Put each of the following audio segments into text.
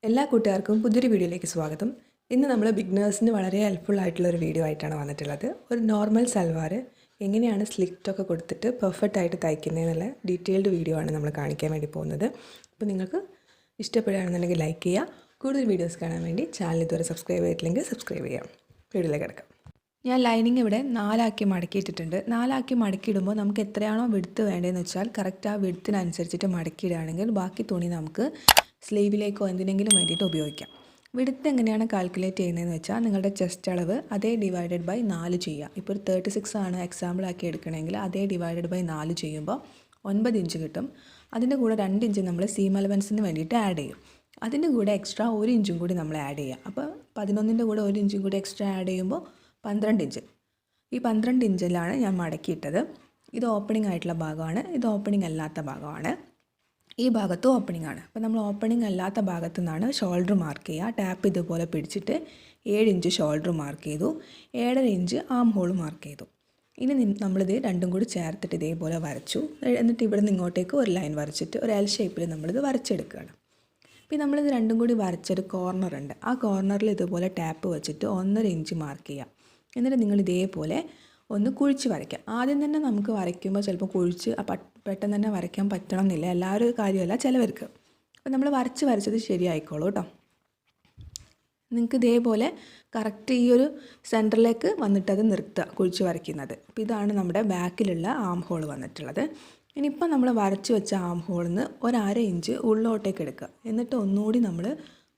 എല്ലാ കൂട്ടുകാർക്കും പുതിയൊരു വീഡിയോയിലേക്ക് സ്വാഗതം. ഇന്ന് നമ്മൾ ബിഗിനേഴ്സിന് വളരെ ഹെൽപ്ഫുൾ ആയിട്ടുള്ള ഒരു വീഡിയോ ആയിട്ടാണ് വന്നിട്ടുള്ളത്. ഒരു നോർമൽ സൽവാർ എങ്ങനെയാണ് സ്ലിറ്റൊക്കെ കൊടുത്തിട്ട് പെർഫെക്റ്റ് ആയിട്ട് തയ്ക്കുന്നതെന്നുള്ള ഡീറ്റെയിൽഡ് വീഡിയോ ആണ് നമ്മൾ കാണിക്കാൻ വേണ്ടി പോകുന്നത്. അപ്പോൾ നിങ്ങൾക്ക് ഇഷ്ടപ്പെടുകയാണെന്നുണ്ടെങ്കിൽ ലൈക്ക് ചെയ്യുക. കൂടുതൽ വീഡിയോസ് കാണാൻ വേണ്ടി ചാനൽ ഇതുവരെ സബ്സ്ക്രൈബ് ചെയ്തിട്ടില്ലെങ്കിൽ സബ്സ്ക്രൈബ് ചെയ്യാം. വീഡിയോയിലേക്ക് കിടക്കാം. ഞാൻ ലൈനിങ് ഇവിടെ 4 ആക്കി മടക്കിയിട്ടിട്ടുണ്ട്. 4 ആക്കി മടക്കിയിടുമ്പോൾ നമുക്ക് എത്രയാണോ വിഡ്ത്ത് വേണ്ടതെന്ന് വെച്ചാൽ കറക്റ്റ് ആ വിഡ്ത്തിനനുസരിച്ചിട്ട് മടക്കിയിടുകയാണെങ്കിൽ ബാക്കി തുണി നമുക്ക് സ്ലീവിലേക്കോ എന്തിനെങ്കിലും വേണ്ടിയിട്ട് ഉപയോഗിക്കാം. വിഡ്ത്ത് എങ്ങനെയാണ് കാൽക്കുലേറ്റ് ചെയ്യുന്നതെന്ന് വെച്ചാൽ നിങ്ങളുടെ ചെസ്റ്റ് അളവ് അതേ ഡിവൈഡഡ് ബൈ 4 ചെയ്യുക. ഇപ്പോൾ ഒരു 36 ആണ് എക്സാമ്പിൾ ആക്കി എടുക്കണമെങ്കിൽ അതേ ഡിവൈഡഡ് ബൈ 4 ചെയ്യുമ്പോൾ 9 ഇഞ്ച് കിട്ടും. അതിൻ്റെ കൂടെ 2 ഇഞ്ച് നമ്മൾ സീം അലവൻസിന് വേണ്ടിയിട്ട് ആഡ് ചെയ്യും. അതിൻ്റെ കൂടെ എക്സ്ട്രാ 1 ഇഞ്ചും കൂടി നമ്മൾ ആഡ് ചെയ്യുക. അപ്പോൾ 11ൻ്റെ കൂടെ 1 ഇഞ്ചും കൂടി എക്സ്ട്രാ ആഡ് ചെയ്യുമ്പോൾ 12 ഇഞ്ച്. ഈ 12 ഇഞ്ചിലാണ് ഞാൻ മടക്കിയിട്ടത്. ഇത് ഓപ്പണിംഗ് ആയിട്ടുള്ള ഭാഗമാണ്, ഇത് ഓപ്പണിംഗ് അല്ലാത്ത ഭാഗമാണ്. ഈ ഭാഗത്ത് ഓപ്പണിംഗ് ആണ്. അപ്പോൾ നമ്മൾ ഓപ്പണിംഗ് അല്ലാത്ത ഭാഗത്തു നിന്നാണ് ഷോൾഡർ മാർക്ക് ചെയ്യുക. ടാപ്പ് ഇതുപോലെ പിടിച്ചിട്ട് 7 ഇഞ്ച് ഷോൾഡർ മാർക്ക് ചെയ്തു, 7.5 ഇഞ്ച് ആം ഹോൾ മാർക്ക് ചെയ്തു. ഇനി നമ്മളിത് രണ്ടും കൂടി ചേർത്തിട്ട് ഇതേപോലെ വരച്ചു. എന്നിട്ട് ഇവിടെ നിന്ന് ഇങ്ങോട്ടേക്ക് ഒരു ലൈൻ വരച്ചിട്ട് ഒരു എൽ ഷേപ്പിൽ നമ്മളിത് വരച്ചെടുക്കുകയാണ്. പിന്നെ നമ്മളിത് രണ്ടും കൂടി വരച്ചൊരു കോർണറുണ്ട്. ആ കോർണറിൽ ഇതുപോലെ ടാപ്പ് വെച്ചിട്ട് 1.5 ഇഞ്ച് മാർക്ക് ചെയ്യാം. എന്നിട്ട് നിങ്ങൾ ഇതേപോലെ ഒന്ന് കുഴിച്ച് വരയ്ക്കാം. ആദ്യം തന്നെ നമുക്ക് വരയ്ക്കുമ്പോൾ ചിലപ്പോൾ കുഴിച്ച് പെട്ടെന്ന് തന്നെ വരയ്ക്കാൻ പറ്റണം എന്നില്ല, എല്ലാവരും കാര്യമല്ല ചിലവർക്ക്. അപ്പോൾ നമ്മൾ വരച്ചത് ശരിയായിക്കോളൂ കേട്ടോ. നിങ്ങൾക്ക് ഇതേപോലെ കറക്റ്റ് ഈ ഒരു സെൻറ്ററിലേക്ക് വന്നിട്ടത് നിർത്തുക കുഴിച്ച് വരയ്ക്കുന്നത്. അപ്പോൾ ഇതാണ് നമ്മുടെ ബാക്കിലുള്ള ആം ഹോൾ വന്നിട്ടുള്ളത്. ഇനിയിപ്പോൾ നമ്മൾ വരച്ച് വെച്ച ആം ഹോളിൽ നിന്ന് 1/2 ഇഞ്ച് ഉള്ളോട്ടേക്ക് എടുക്കുക. എന്നിട്ട് ഒന്നുകൂടി നമ്മൾ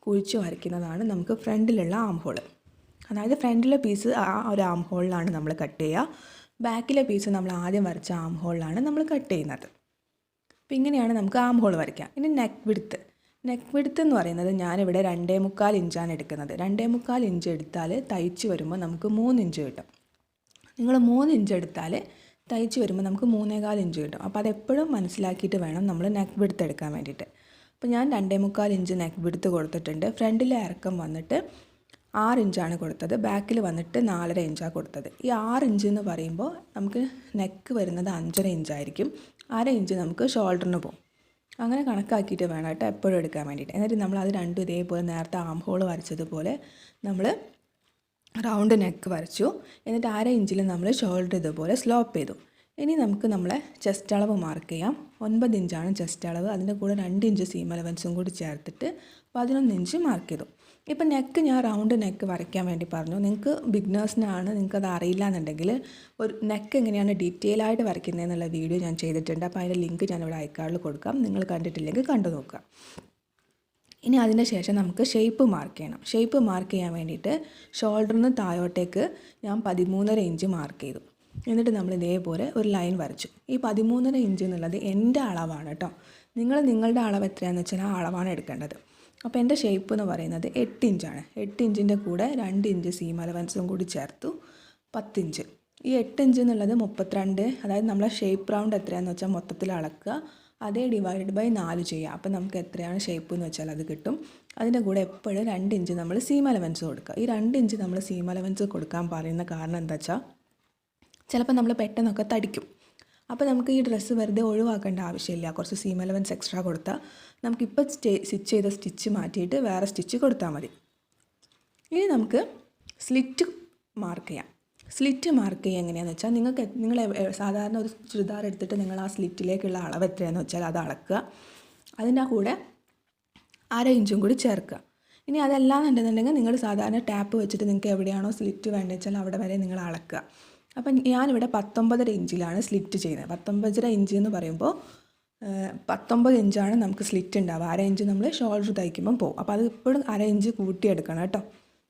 കുഴിച്ച് വരയ്ക്കുന്നതാണ് നമുക്ക് ഫ്രണ്ടിലുള്ള ആം ഹോൾ. അതായത് ഫ്രണ്ടിലെ പീസ് ആ ഒരു ആം ഹോളിലാണ് നമ്മൾ കട്ട് ചെയ്യുക, ബാക്കിലെ പീസ് നമ്മൾ ആദ്യം വരച്ച ആം ഹോളിലാണ് നമ്മൾ കട്ട് ചെയ്യുന്നത്. അപ്പോൾ ഇങ്ങനെയാണ് നമുക്ക് ആം ഹോൾ വരയ്ക്കാം. ഇനി നെക്ക് വിഡ്ത്ത് എന്ന് പറയുന്നത് ഞാനിവിടെ 2.25 ഇഞ്ചാണ് എടുക്കുന്നത്. 2.25 ഇഞ്ച് എടുത്താൽ തയ്ച്ച് വരുമ്പോൾ നമുക്ക് 3 ഇഞ്ച് കിട്ടും. നിങ്ങൾ 3 ഇഞ്ച് എടുത്താൽ തയ്ച്ച് വരുമ്പോൾ നമുക്ക് 3.25 ഇഞ്ച് കിട്ടും. അപ്പോൾ അതെപ്പോഴും മനസ്സിലാക്കിയിട്ട് വേണം നമ്മൾ നെക്ക് വിഡ്ത്ത് എടുക്കാൻ വേണ്ടിയിട്ട്. അപ്പോൾ ഞാൻ 2.25 ഇഞ്ച് നെക്ക് വിഡ്ത്ത് കൊടുത്തിട്ടുണ്ട്. ഫ്രണ്ടിലെ ഇറക്കം വന്നിട്ട് 6 ഇഞ്ചാണ് കൊടുത്തത്, ബാക്കിൽ വന്നിട്ട് 4.5 ഇഞ്ചാണ് കൊടുത്തത്. ഈ 6 ഇഞ്ച് എന്ന് പറയുമ്പോൾ നമുക്ക് നെക്ക് വരുന്നത് 5.5 ഇഞ്ചായിരിക്കും. 1/2 ഇഞ്ച് നമുക്ക് ഷോൾഡറിന് പോകും. അങ്ങനെ കണക്കാക്കിയിട്ട് വേണം കേട്ടോ എപ്പോഴും എടുക്കാൻ വേണ്ടിയിട്ട്. എന്നിട്ട് നമ്മൾ അത് രണ്ടും ഇതേപോലെ നേരത്തെ ആം ഹോൾ വരച്ചതുപോലെ നമ്മൾ റൗണ്ട് നെക്ക് വരച്ചു. എന്നിട്ട് 1/2 ഇഞ്ചിൽ നമ്മൾ ഷോൾഡർ ഇതുപോലെ സ്ലോപ്പ് ചെയ്തു. ഇനി നമുക്ക് നമ്മളെ ചെസ്റ്റ് അളവ് മാർക്ക് ചെയ്യാം. 9 ഇഞ്ചാണ് ചെസ്റ്റ് അളവ്. അതിൻ്റെ കൂടെ 2 ഇഞ്ച് സീം അലവൻസും കൂടി ചേർത്തിട്ട് 11 ഇഞ്ച് മാർക്ക് ചെയ്തു. ഇപ്പം നെക്ക് ഞാൻ റൗണ്ട് നെക്ക് വരയ്ക്കാൻ വേണ്ടി പറഞ്ഞു. നിങ്ങൾക്ക് ബിഗിനേഴ്സിനാണ്, നിങ്ങൾക്കത് അറിയില്ല എന്നുണ്ടെങ്കിൽ ഒരു നെക്ക് എങ്ങനെയാണ് ഡീറ്റെയിൽ ആയിട്ട് വരയ്ക്കുന്നതെന്നുള്ള വീഡിയോ ഞാൻ ചെയ്തിട്ടുണ്ട്. അപ്പോൾ അതിൻ്റെ ലിങ്ക് ഞാനിവിടെ ഐക്കാർഡിൽ കൊടുക്കാം, നിങ്ങൾ കണ്ടിട്ടില്ലെങ്കിൽ കണ്ടു നോക്കുക. ഇനി അതിന് ശേഷം നമുക്ക് ഷേപ്പ് മാർക്ക് ചെയ്യണം. ഷേപ്പ് മാർക്ക് ചെയ്യാൻ വേണ്ടിയിട്ട് ഷോൾഡറിന് താഴോട്ടേക്ക് ഞാൻ 13.5 ഇഞ്ച് മാർക്ക് ചെയ്തു. എന്നിട്ട് നമ്മൾ ഇതേപോലെ ഒരു ലൈൻ വരച്ചു. ഈ 13.5 ഇഞ്ച് എന്നുള്ളത് എൻ്റെ അളവാണ് കേട്ടോ. നിങ്ങളുടെ അളവ് എത്രയാണെന്ന് വെച്ചാൽ ആ അളവാണ് എടുക്കേണ്ടത്. അപ്പോൾ എൻ്റെ ഷേപ്പ് എന്ന് പറയുന്നത് 8 ഇഞ്ചാണ്. 8 ഇഞ്ചിൻ്റെ കൂടെ 2 ഇഞ്ച് സീം അലവൻസും കൂടി ചേർത്തു 10 ഇഞ്ച്. ഈ 8 ഇഞ്ച് എന്നുള്ളത് 32, അതായത് നമ്മളെ ഷേപ്പ് റൗണ്ട് എത്രയാണെന്ന് വെച്ചാൽ മൊത്തത്തിൽ അളക്കുക, അതേ ഡിവൈഡഡ് ബൈ 4 ചെയ്യുക. അപ്പോൾ നമുക്ക് എത്രയാണ് ഷേപ്പ് എന്ന് വെച്ചാൽ അത് കിട്ടും. അതിൻ്റെ കൂടെ എപ്പോഴും 2 ഇഞ്ച് നമ്മൾ സീം അലവൻസ് കൊടുക്കുക. ഈ 2 ഇഞ്ച് നമ്മൾ സീം അലവൻസ് കൊടുക്കാൻ പറയുന്ന കാരണം എന്താ വെച്ചാൽ ചിലപ്പോൾ നമ്മൾ പെട്ടെന്നൊക്കെ തടിക്കും. അപ്പോൾ നമുക്ക് ഈ ഡ്രസ്സ് വെറുതെ ഒഴിവാക്കേണ്ട ആവശ്യമില്ല. കുറച്ച് സീം അലവൻസ് എക്സ്ട്രാ കൊടുത്താൽ നമുക്കിപ്പോൾ സ്റ്റിച്ച് ചെയ്ത സ്റ്റിച്ച് മാറ്റിയിട്ട് വേറെ സ്റ്റിച്ച് കൊടുത്താൽ മതി. ഇനി നമുക്ക് സ്ലിറ്റ് മാർക്ക് ചെയ്യാം. സ്ലിറ്റ് മാർക്ക് ചെയ്യുക എങ്ങനെയാണെന്ന് വെച്ചാൽ നിങ്ങൾ സാധാരണ ഒരു ചുരിദാർ എടുത്തിട്ട് നിങ്ങൾ ആ സ്ലിറ്റിലേക്കുള്ള അളവ് എത്രയാണെന്ന് വെച്ചാൽ അത് അളക്കുക. അതിൻ്റെ കൂടെ 1/2 ഇഞ്ചും കൂടി ചേർക്കുക. ഇനി അതെല്ലാം ഉണ്ടെന്നുണ്ടെങ്കിൽ നിങ്ങൾ സാധാരണ ടാപ്പ് വെച്ചിട്ട് നിങ്ങൾക്ക് എവിടെയാണോ സ്ലിറ്റ് വേണ്ടത് വെച്ചാൽ അവിടെ വരെ നിങ്ങൾ അളക്കുക. അപ്പം ഞാനിവിടെ 19.5 ഇഞ്ചിലാണ് സ്ലിറ്റ് ചെയ്യുന്നത്. 19.5 ഇഞ്ച് എന്ന് പറയുമ്പോൾ 19 ഇഞ്ചാണ് നമുക്ക് സ്ലിറ്റ് ഉണ്ടാവുക. 1/2 ഇഞ്ച് നമ്മൾ ഷോൾഡർ തയ്ക്കുമ്പം പോകും. അപ്പോൾ അത് ഇപ്പോഴും 1/2 ഇഞ്ച് കൂട്ടിയെടുക്കണം കേട്ടോ.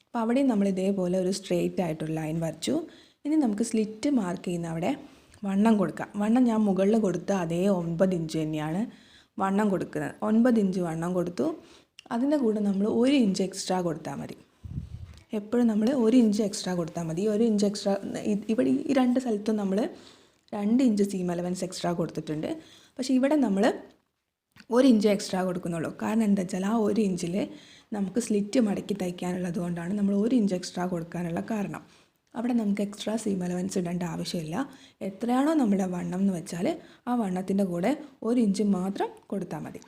അപ്പോൾ അവിടെയും നമ്മൾ ഇതേപോലെ ഒരു സ്ട്രെയിറ്റ് ആയിട്ടൊരു ലൈൻ വരച്ചു. ഇനി നമുക്ക് സ്ലിറ്റ് മാർക്ക് ചെയ്യുന്ന അവിടെ വണ്ണം കൊടുക്കാം. വണ്ണം ഞാൻ മുകളിൽ കൊടുത്ത അതേ 9 ഇഞ്ച് തന്നെയാണ് വണ്ണം കൊടുക്കുന്നത്. 9 ഇഞ്ച് വണ്ണം കൊടുത്തു. അതിൻ്റെ കൂടെ നമ്മൾ 1 ഇഞ്ച് എക്സ്ട്രാ കൊടുത്താൽ മതി. എപ്പോഴും നമ്മൾ 1 ഇഞ്ച് എക്സ്ട്രാ കൊടുത്താൽ മതി. 1 ഇഞ്ച് എക്സ്ട്രാ ഇവിടെ ഈ 2 സ്ഥലത്തും നമ്മൾ 2 ഇഞ്ച് സീം അലവൻസ് എക്സ്ട്രാ കൊടുത്തിട്ടുണ്ട്. പക്ഷേ ഇവിടെ നമ്മൾ 1 ഇഞ്ച് എക്സ്ട്രാ കൊടുക്കുന്നുള്ളൂ. കാരണം എന്താ വെച്ചാൽ ആ 1 ഇഞ്ചിൽ നമുക്ക് സ്ലിറ്റ് മടക്കി തയ്ക്കാനുള്ളത് കൊണ്ടാണ് നമ്മൾ 1 ഇഞ്ച് എക്സ്ട്രാ കൊടുക്കാനുള്ള കാരണം. അവിടെ നമുക്ക് എക്സ്ട്രാ സീം അലവൻസ് ഇടേണ്ട ആവശ്യമില്ല. എത്രയാണോ നമ്മുടെ വണ്ണം എന്ന് വെച്ചാൽ ആ വണ്ണത്തിൻ്റെ കൂടെ 1 ഇഞ്ച് മാത്രം കൊടുത്താൽ മതി.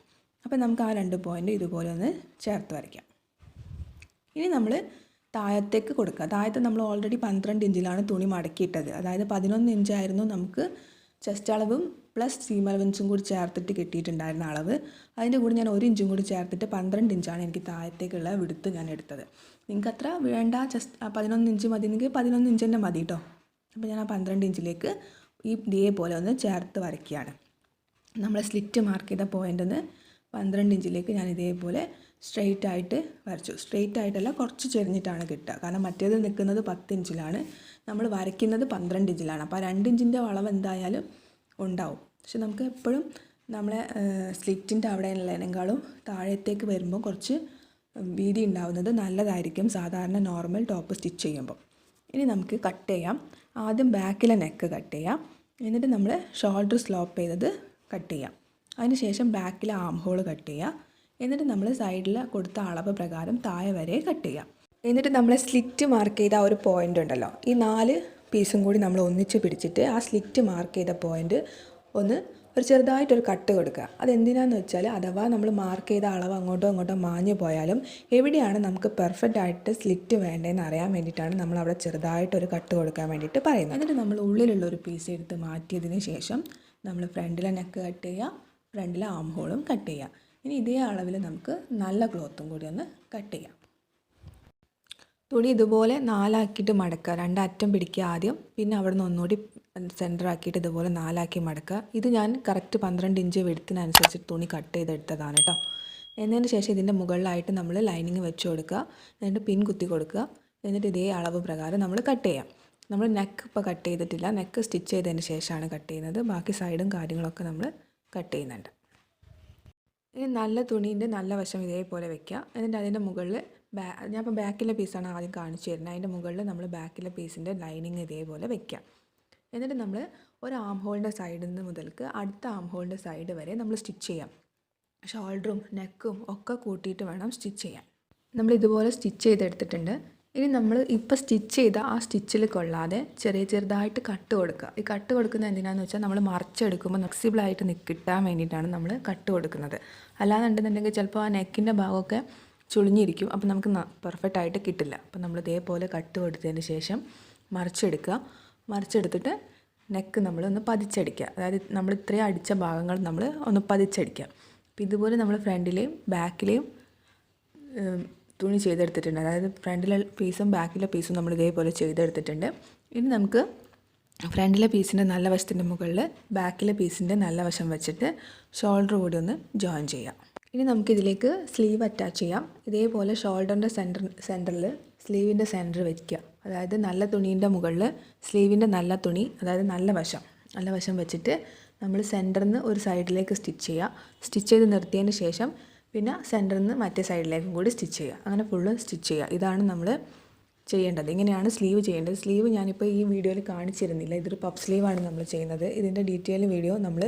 അപ്പോൾ നമുക്ക് ആ 2 പോയിൻ്റ് ഇതുപോലെ ഒന്ന് ചേർത്ത് വരയ്ക്കാം. ഇനി നമ്മൾ താഴത്തേക്ക് കൊടുക്കുക. താഴത്ത് നമ്മൾ ഓൾറെഡി 12 ഇഞ്ചിലാണ് തുണി മടക്കിയിട്ടത്. അതായത് 11 ഇഞ്ചായിരുന്നു നമുക്ക് ചെസ്റ്റ് അളവും പ്ലസ് സീം അലവൻസും കൂടി ചേർത്തിട്ട് കിട്ടിയിട്ടുണ്ടായിരുന്ന അളവ്. അതിൻ്റെ കൂടെ ഞാൻ 1 ഇഞ്ചും കൂടി ചേർത്തിട്ട് 12 ഇഞ്ചാണ് എനിക്ക് താഴത്തേക്കുള്ള വിടുത്ത് ഞാൻ എടുത്തത്. നിങ്ങൾക്ക് അത്ര വേണ്ട, 11 ഇഞ്ച് മതിയെങ്കിൽ 11 ഇഞ്ച് തന്നെ മതി കേട്ടോ. അപ്പോൾ ഞാൻ ആ 12 ഇഞ്ചിലേക്ക് ഇതേപോലെ ഒന്ന് ചേർത്ത് വരയ്ക്കുകയാണ്. നമ്മൾ സ്ലിറ്റ് മാർക്ക് ചെയ്ത പോയിൻ്റിൽ നിന്ന് 12 ഇഞ്ചിലേക്ക് ഞാൻ ഇതേപോലെ സ്ട്രെയിറ്റ് ആയിട്ട് വരച്ചു. സ്ട്രെയിറ്റ് ആയിട്ടല്ല, കുറച്ച് ചെരിഞ്ഞിട്ടാണ് കിട്ടുക. കാരണം മറ്റേത് നിൽക്കുന്നത് 10 ഇഞ്ചിലാണ്, നമ്മൾ വരയ്ക്കുന്നത് 12 ഇഞ്ചിലാണ്. അപ്പോൾ 2 ഇഞ്ചിൻ്റെ വളവ് എന്തായാലും ഉണ്ടാവും. പക്ഷെ നമുക്ക് എപ്പോഴും നമ്മളെ സ്ലിറ്റിൻ്റെ അവിടെ ഉള്ളതിനേക്കാളും താഴത്തേക്ക് വരുമ്പോൾ കുറച്ച് വീതി ഉണ്ടാവുന്നത് നല്ലതായിരിക്കും സാധാരണ നോർമൽ ടോപ്പ് സ്റ്റിച്ച് ചെയ്യുമ്പോൾ. ഇനി നമുക്ക് കട്ട് ചെയ്യാം. ആദ്യം ബാക്കിലെ നെക്ക് കട്ട് ചെയ്യാം. എന്നിട്ട് നമ്മൾ ഷോൾഡർ സ്ലോപ്പ് ചെയ്തത് കട്ട് ചെയ്യാം. അതിനുശേഷം ബാക്കിലെ ആം ഹോൾ കട്ട് ചെയ്യുക. എന്നിട്ട് നമ്മൾ സൈഡിൽ കൊടുത്ത അളവ് പ്രകാരം താഴെ വരെ കട്ട് ചെയ്യാം. എന്നിട്ട് നമ്മൾ സ്ലിറ്റ് മാർക്ക് ചെയ്ത ആ ഒരു പോയിൻ്റ് ഉണ്ടല്ലോ, ഈ 4 പീസും കൂടി നമ്മൾ ഒന്നിച്ച് പിടിച്ചിട്ട് ആ സ്ലിറ്റ് മാർക്ക് ചെയ്ത പോയിൻ്റ് ഒന്ന് ഒരു ചെറുതായിട്ടൊരു കട്ട് കൊടുക്കുക. അതെന്തിനാന്ന് വെച്ചാൽ അഥവാ നമ്മൾ മാർക്ക് ചെയ്ത അളവ് അങ്ങോട്ടോ ഇങ്ങോട്ടോ മാഞ്ഞു പോയാലും എവിടെയാണ് നമുക്ക് പെർഫെക്റ്റ് ആയിട്ട് സ്ലിറ്റ് വേണ്ടതെന്ന് അറിയാൻ വേണ്ടിയിട്ടാണ് നമ്മൾ അവിടെ ചെറുതായിട്ടൊരു കട്ട് കൊടുക്കാൻ വേണ്ടിയിട്ട് പറയുന്നത്. എന്നിട്ട് നമ്മൾ ഉള്ളിലുള്ള ഒരു പീസ് എടുത്ത് മാറ്റിയതിന് ശേഷം നമ്മൾ ഫ്രണ്ടിലെ നെക്ക് കട്ട് ചെയ്യുക, ഫ്രണ്ടിലെ ആം ഹോളും കട്ട് ചെയ്യുക. ഇനി ഇതേ അളവിൽ നമുക്ക് നല്ല ക്ലോത്തും കൂടി ഒന്ന് കട്ട് ചെയ്യാം. തുണി ഇതുപോലെ 4 ആക്കിയിട്ട് മടക്കുക. 2 അറ്റം പിടിക്കുക ആദ്യം, പിന്നെ അവിടെ നിന്ന് ഒന്നുകൂടി സെൻറ്റർ ആക്കിയിട്ട് ഇതുപോലെ 4 ആക്കി മടക്കുക. ഇത് ഞാൻ കറക്റ്റ് 12 ഇഞ്ച് വെടുത്തിനനുസരിച്ച് തുണി കട്ട് ചെയ്തെടുത്തതാണ് കേട്ടോ. എന്നതിന് ശേഷം ഇതിൻ്റെ മുകളിലായിട്ട് നമ്മൾ ലൈനിങ് വെച്ച് കൊടുക്കുക. എന്നിട്ട് പിൻ കുത്തി കൊടുക്കുക. എന്നിട്ട് ഇതേ അളവ് പ്രകാരം നമ്മൾ കട്ട് ചെയ്യാം. നമ്മൾ നെക്ക് ഇപ്പോൾ കട്ട് ചെയ്തിട്ടില്ല, നെക്ക് സ്റ്റിച്ച് ചെയ്തതിന് ശേഷമാണ് കട്ട് ചെയ്യുന്നത്. ബാക്കി സൈഡും കാര്യങ്ങളൊക്കെ നമ്മൾ കട്ട് ചെയ്യുന്നുണ്ട്. ഇനി നല്ല തുണീൻ്റെ നല്ല വശം ഇതേപോലെ വെക്കുക. എന്നിട്ട് അതിൻ്റെ മുകളിൽ ഞാൻ ഇപ്പോൾ ബാക്കിലെ പീസാണ് ആദ്യം കാണിച്ചു തരുന്നത്. അതിൻ്റെ മുകളിൽ നമ്മൾ ബാക്കിലെ പീസിൻ്റെ ലൈനിങ് ഇതേപോലെ വെക്കുക. എന്നിട്ട് നമ്മൾ ഒരു ആം ഹോളിൻ്റെ സൈഡിൽ നിന്ന് മുതൽക്ക് അടുത്ത ആം ഹോളിൻ്റെ സൈഡ് വരെ നമ്മൾ സ്റ്റിച്ച് ചെയ്യാം. ഷോൾഡറും നെക്കും ഒക്കെ കൂട്ടിയിട്ട് വേണം സ്റ്റിച്ച് ചെയ്യാൻ. നമ്മൾ ഇതുപോലെ സ്റ്റിച്ച് ചെയ്തെടുത്തിട്ടുണ്ട്. ഇനി നമ്മൾ ഇപ്പോൾ സ്റ്റിച്ച് ചെയ്ത ആ സ്റ്റിച്ചിൽ കൊള്ളാതെ ചെറുതായിട്ട് കട്ട് കൊടുക്കുക. ഈ കട്ട് കൊടുക്കുന്നത് എന്തിനാണെന്ന് വെച്ചാൽ നമ്മൾ മറിച്ചെടുക്കുമ്പോൾ ഫ്ലെക്സിബിളായിട്ട് കിട്ടാൻ വേണ്ടിയിട്ടാണ് നമ്മൾ കട്ട് കൊടുക്കുന്നത്. അല്ലാന്നുണ്ടെന്നുണ്ടെങ്കിൽ ചിലപ്പോൾ ആ നെക്കിൻ്റെ ഭാഗമൊക്കെ ചുളിഞ്ഞിരിക്കും, അപ്പോൾ നമുക്ക് പെർഫെക്റ്റ് ആയിട്ട് കിട്ടില്ല. അപ്പോൾ നമ്മൾ ഇതേപോലെ കട്ട് കൊടുത്തതിന് ശേഷം മറിച്ചെടുക്കുക. മറിച്ചെടുത്തിട്ട് നെക്ക് നമ്മളൊന്ന് പതിച്ചടിക്കുക. അതായത് നമ്മൾ ഇത്രയും അടിച്ച ഭാഗങ്ങൾ നമ്മൾ ഒന്ന് പതിച്ചടിക്കുക. അപ്പോൾ ഇതുപോലെ നമ്മൾ ഫ്രണ്ടിലെയും ബാക്കിലെയും തുണി ചെയ്തെടുത്തിട്ടുണ്ട്. അതായത് ഫ്രണ്ടിലെ പീസും ബാക്കിലെ പീസും നമ്മൾ ഇതേപോലെ ചെയ്തെടുത്തിട്ടുണ്ട്. ഇനി നമുക്ക് ഫ്രണ്ടിലെ പീസിൻ്റെ നല്ല വശത്തിൻ്റെ മുകളിൽ ബാക്കിലെ പീസിൻ്റെ നല്ല വശം വെച്ചിട്ട് ഷോൾഡർ കൂടി ഒന്ന് ജോയിൻ ചെയ്യാം. ഇനി നമുക്കിതിലേക്ക് സ്ലീവ് അറ്റാച്ച് ചെയ്യാം. ഇതേപോലെ ഷോൾഡറിൻ്റെ സെൻറ്ററിൽ സ്ലീവിൻ്റെ സെൻറ്റർ വയ്ക്കുക. അതായത് നല്ല തുണീൻ്റെ മുകളിൽ സ്ലീവിൻ്റെ നല്ല തുണി, അതായത് നല്ല വശം വെച്ചിട്ട് നമ്മൾ സെൻറ്ററിൽ നിന്ന് ഒരു സൈഡിലേക്ക് സ്റ്റിച്ച് ചെയ്യുക. സ്റ്റിച്ച് ചെയ്ത് നിർത്തിയതിന് ശേഷം പിന്നെ സെൻറ്ററിൽ നിന്ന് മറ്റേ സൈഡിലേക്കും കൂടി സ്റ്റിച്ച് ചെയ്യുക. അങ്ങനെ ഫുള്ള് സ്റ്റിച്ച് ചെയ്യുക. ഇതാണ് നമ്മൾ ചെയ്യേണ്ടത്. ഇങ്ങനെയാണ് സ്ലീവ് ചെയ്യേണ്ടത്. സ്ലീവ് ഞാനിപ്പോൾ ഈ വീഡിയോയിൽ കാണിച്ചിരുന്നില്ല. ഇതൊരു പഫ് സ്ലീവാണ് നമ്മൾ ചെയ്യുന്നത്. ഇതിൻ്റെ ഡീറ്റെയിൽ വീഡിയോ നമ്മൾ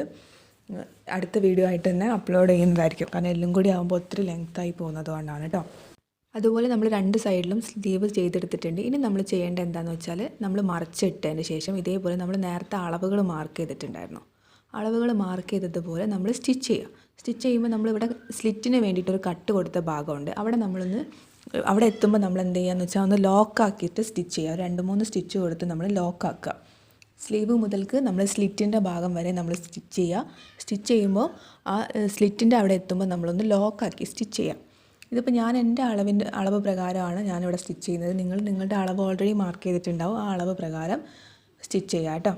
അടുത്ത വീഡിയോ ആയിട്ട് തന്നെ അപ്ലോഡ് ചെയ്യുന്നതായിരിക്കും. കാരണം എല്ലാം കൂടി ആകുമ്പോൾ ഒത്തിരി ലെങ്ത്തായി പോകുന്നത് കൊണ്ടാണ് കേട്ടോ. അതുപോലെ നമ്മൾ 2 സൈഡിലും സ്ലീവ് ചെയ്തെടുത്തിട്ടുണ്ട്. ഇനി നമ്മൾ ചെയ്യേണ്ടത് എന്താണെന്ന് വെച്ചാൽ നമ്മൾ മറിച്ചിട്ടതിന് ശേഷം ഇതേപോലെ നമ്മൾ നേരത്തെ അളവുകൾ മാർക്ക് ചെയ്തിട്ടുണ്ടായിരുന്നു. അളവുകൾ മാർക്ക് ചെയ്തതുപോലെ നമ്മൾ സ്റ്റിച്ച് ചെയ്യുക. സ്റ്റിച്ച് ചെയ്യുമ്പോൾ നമ്മളിവിടെ സ്ലിറ്റിന് വേണ്ടിയിട്ടൊരു കട്ട് കൊടുത്ത ഭാഗമുണ്ട്. അവിടെ എത്തുമ്പോൾ നമ്മൾ എന്ത് ചെയ്യുകയെന്ന് വെച്ചാൽ ഒന്ന് ലോക്കാക്കിയിട്ട് സ്റ്റിച്ച് ചെയ്യുക. 2-3 സ്റ്റിച്ച് കൊടുത്ത് നമ്മൾ ലോക്കാക്കുക. സ്ലീവ് മുതൽക്ക് നമ്മൾ സ്ലിറ്റിൻ്റെ ഭാഗം വരെ നമ്മൾ സ്റ്റിച്ച് ചെയ്യുക. സ്റ്റിച്ച് ചെയ്യുമ്പോൾ ആ സ്ലിറ്റിൻ്റെ അവിടെ എത്തുമ്പോൾ നമ്മളൊന്ന് ലോക്കാക്കി സ്റ്റിച്ച് ചെയ്യാം. ഇതിപ്പോൾ ഞാൻ എൻ്റെ അളവ് പ്രകാരമാണ് ഞാനിവിടെ സ്റ്റിച്ച് ചെയ്യുന്നത്. നിങ്ങളുടെ അളവ് ഓൾറെഡി മാർക്ക് ചെയ്തിട്ടുണ്ടാവും. ആ അളവ് പ്രകാരം സ്റ്റിച്ച് ചെയ്യുക കേട്ടോ.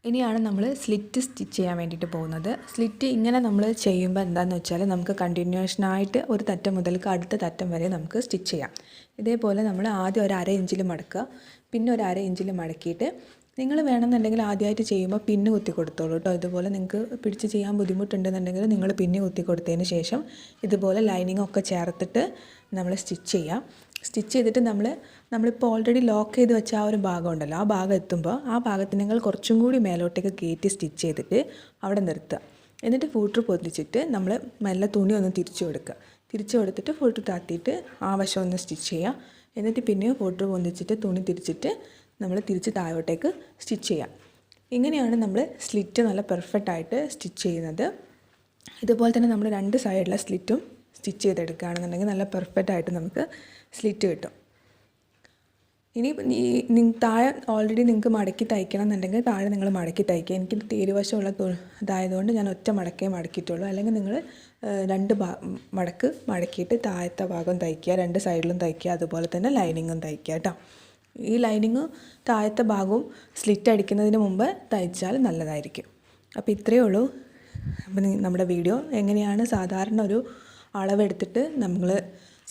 ഇനിയാണ് നമ്മൾ സ്ലിറ്റ് സ്റ്റിച്ച് ചെയ്യാൻ വേണ്ടിയിട്ട് പോകുന്നത്. സ്ലിറ്റ് ഇങ്ങനെ നമ്മൾ ചെയ്യുമ്പോൾ എന്താണെന്ന് വെച്ചാൽ നമുക്ക് കണ്ടിന്യൂഷനായിട്ട് ഒരു തറ്റം മുതൽക്ക് അടുത്ത തറ്റം വരെ നമുക്ക് സ്റ്റിച്ച് ചെയ്യാം. ഇതേപോലെ നമ്മൾ ആദ്യം ഒരു 1/2 ഇഞ്ചിൽ മടക്കുക, പിന്നെ ഒരു 1/2 ഇഞ്ചിൽ മടക്കിയിട്ട് നിങ്ങൾ വേണമെന്നുണ്ടെങ്കിൽ ആദ്യമായിട്ട് ചെയ്യുമ്പോൾ പിന്ന് കുത്തി കൊടുത്തോളൂ കേട്ടോ. ഇതുപോലെ നിങ്ങൾക്ക് പിടിച്ച് ചെയ്യാൻ ബുദ്ധിമുട്ടുണ്ടെന്നുണ്ടെങ്കിൽ നിങ്ങൾ പിന്ന് കുത്തി കൊടുത്തതിന് ശേഷം ഇതുപോലെ ലൈനിങ് ഒക്കെ ചേർത്തിട്ട് നമ്മൾ സ്റ്റിച്ച് ചെയ്യാം. സ്റ്റിച്ച് ചെയ്തിട്ട് നമ്മളിപ്പോൾ ഓൾറെഡി ലോക്ക് ചെയ്ത് വെച്ച ആ ഒരു ഭാഗം ഉണ്ടല്ലോ, ആ ഭാഗം എത്തുമ്പോൾ ആ ഭാഗത്തിനേക്കാൾ കുറച്ചും കൂടി മേലോട്ടേക്ക് കയറ്റി സ്റ്റിച്ച് ചെയ്തിട്ട് അവിടെ നിർത്തുക. എന്നിട്ട് ഫൂട്ടർ പൊതിച്ചിട്ട് നമ്മൾ മെല്ലെ തുണി ഒന്ന് തിരിച്ചു കൊടുത്തിട്ട് ഫൂട്ടർ താത്തിയിട്ട് ആ വശം ഒന്ന് സ്റ്റിച്ച് ചെയ്യുക. എന്നിട്ട് പിന്നെയും ഫൂട്ടർ പൊന്തിച്ചിട്ട് തുണി തിരിച്ചിട്ട് നമ്മൾ തിരിച്ച് താഴോട്ടേക്ക് സ്റ്റിച്ച് ചെയ്യാം. ഇങ്ങനെയാണ് നമ്മൾ സ്ലിറ്റ് നല്ല പെർഫെക്റ്റ് ആയിട്ട് സ്റ്റിച്ച് ചെയ്യുന്നത്. ഇതുപോലെ തന്നെ നമ്മൾ 2 സൈഡിലെ സ്ലിറ്റും സ്റ്റിച്ച് ചെയ്തെടുക്കുകയാണെന്നുണ്ടെങ്കിൽ നല്ല പെർഫെക്റ്റ് ആയിട്ട് നമുക്ക് സ്ലിറ്റ് കിട്ടും. ഇനി താഴെ ഓൾറെഡി നിങ്ങൾക്ക് മടക്കി തയ്ക്കണം എന്നുണ്ടെങ്കിൽ താഴെ നിങ്ങൾ മടക്കി തയ്ക്കുക. എനിക്ക് തീരുവശമുള്ള ഇതായതുകൊണ്ട് ഞാൻ ഒറ്റ മടക്കേ മടക്കിയിട്ടുള്ളൂ. അല്ലെങ്കിൽ നിങ്ങൾ 2 മടക്ക് മടക്കിയിട്ട് താഴത്തെ ഭാഗം തയ്ക്കുക, 2 സൈഡിലും തയ്ക്കുക, അതുപോലെ തന്നെ ലൈനിങ്ങും തയ്ക്കുക കേട്ടോ. ഈ ലൈനിങ്ങും താഴത്തെ ഭാഗവും സ്ലിറ്റ് അടിക്കുന്നതിന് മുമ്പ് തയ്ച്ചാൽ നല്ലതായിരിക്കും. അപ്പോൾ ഇത്രയേ ഉള്ളൂ. അപ്പോൾ നമ്മുടെ വീഡിയോ എങ്ങനെയാണ് സാധാരണ ഒരു അളവെടുത്തിട്ട് നമ്മൾ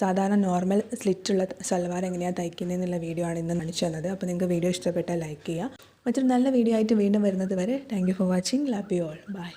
സാധാരണ നോർമൽ സ്ലിറ്റുള്ള സൽവാർ എങ്ങനെയാണ് തയ്ക്കുന്നതെന്നുള്ള വീഡിയോ ആണ് ഇന്ന് കാണിച്ചു തന്നത്. അപ്പോൾ നിങ്ങൾക്ക് വീഡിയോ ഇഷ്ടപ്പെട്ടാൽ ലൈക്ക് ചെയ്യുക. മറ്റൊരു നല്ല വീഡിയോ ആയിട്ട് വീണ്ടും വരുന്നത് വരെ thank you for watching. Love you all. By.